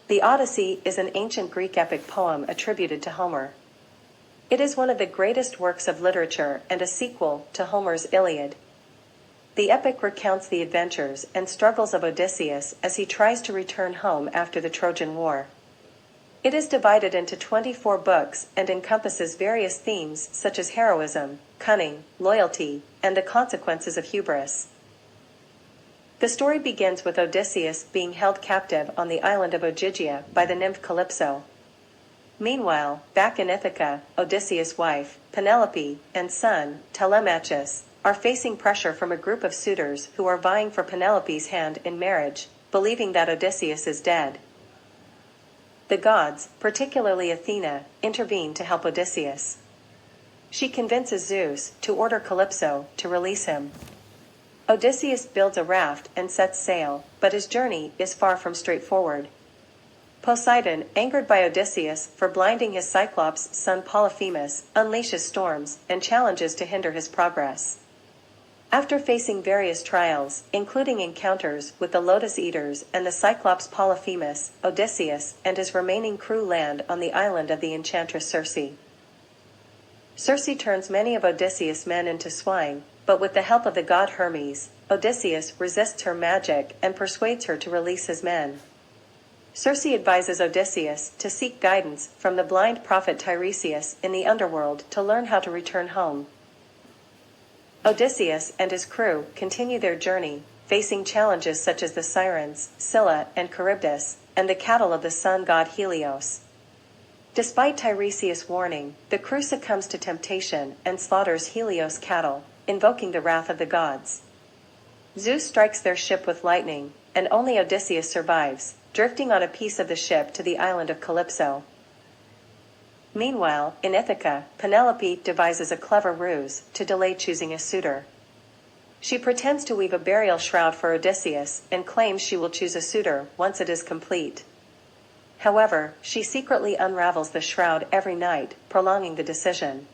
The Odyssey is an ancient Greek epic poem attributed to Homer. It is one of the greatest works of literature and a sequel to Homer's Iliad. The epic recounts the adventures and struggles of Odysseus as he tries to return home after the Trojan War. It is divided into 24 books and encompasses various themes such as heroism, cunning, loyalty, and the consequences of hubris. The story begins with Odysseus being held captive on the island of Ogygia by the nymph Calypso. Meanwhile, back in Ithaca, Odysseus' wife, Penelope, and son, Telemachus, are facing pressure from a group of suitors who are vying for Penelope's hand in marriage, believing that Odysseus is dead. The gods, particularly Athena, intervene to help Odysseus. She convinces Zeus to order Calypso to release him. Odysseus builds a raft and sets sail, but his journey is far from straightforward. Poseidon, angered by Odysseus for blinding his Cyclops son Polyphemus, unleashes storms and challenges to hinder his progress. After facing various trials, including encounters with the Lotus Eaters and the Cyclops Polyphemus, Odysseus and his remaining crew land on the island of the enchantress Circe. Circe turns many of Odysseus' men into swine, but with the help of the god Hermes, Odysseus resists her magic and persuades her to release his men. Circe advises Odysseus to seek guidance from the blind prophet Tiresias in the underworld to learn how to return home. Odysseus and his crew continue their journey, facing challenges such as the Sirens, Scylla and Charybdis, and the cattle of the sun god Helios. Despite Tiresias' warning, the crew succumbs to temptation and slaughters Helios' cattle, invoking the wrath of the gods. Zeus strikes their ship with lightning, and only Odysseus survives, drifting on a piece of the ship to the island of Calypso. Meanwhile, in Ithaca, Penelope devises a clever ruse to delay choosing a suitor. She pretends to weave a burial shroud for Odysseus and claims she will choose a suitor once it is complete. However, she secretly unravels the shroud every night, prolonging the decision.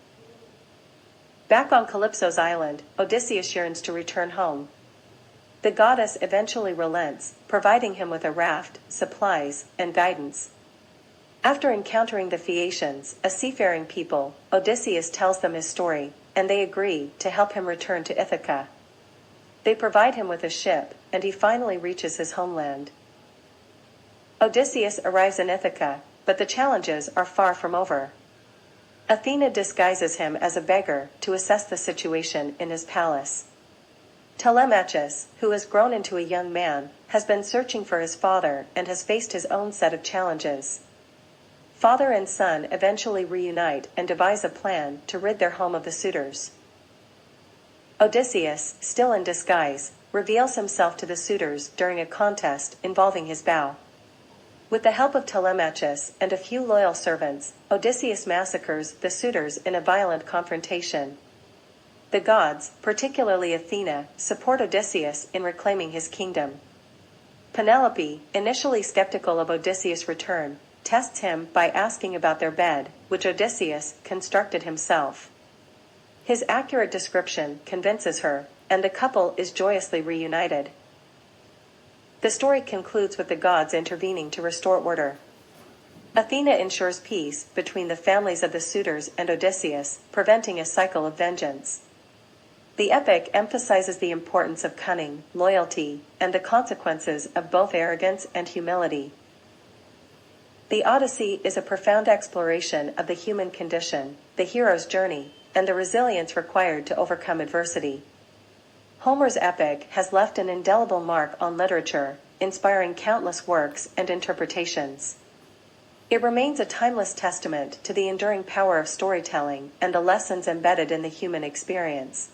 Back on Calypso's island, Odysseus yearns to return home. The goddess eventually relents, providing him with a raft, supplies, and guidance. After encountering the Phaeacians, a seafaring people, Odysseus tells them his story, and they agree to help him return to Ithaca. They provide him with a ship, and he finally reaches his homeland. Odysseus arrives in Ithaca, but the challenges are far from over. Athena disguises him as a beggar to assess the situation in his palace. Telemachus, who has grown into a young man, has been searching for his father and has faced his own set of challenges. Father and son eventually reunite and devise a plan to rid their home of the suitors. Odysseus, still in disguise, reveals himself to the suitors during a contest involving his bow. With the help of Telemachus and a few loyal servants, Odysseus massacres the suitors in a violent confrontation. The gods, particularly Athena, support Odysseus in reclaiming his kingdom. Penelope, initially skeptical of Odysseus' return, tests him by asking about their bed, which Odysseus constructed himself. His accurate description convinces her, and the couple is joyously reunited. The story concludes with the gods intervening to restore order. Athena ensures peace between the families of the suitors and Odysseus, preventing a cycle of vengeance. The epic emphasizes the importance of cunning, loyalty, and the consequences of both arrogance and humility. The Odyssey is a profound exploration of the human condition, the hero's journey, and the resilience required to overcome adversity. Homer's epic has left an indelible mark on literature, inspiring countless works and interpretations. It remains a timeless testament to the enduring power of storytelling and the lessons embedded in the human experience.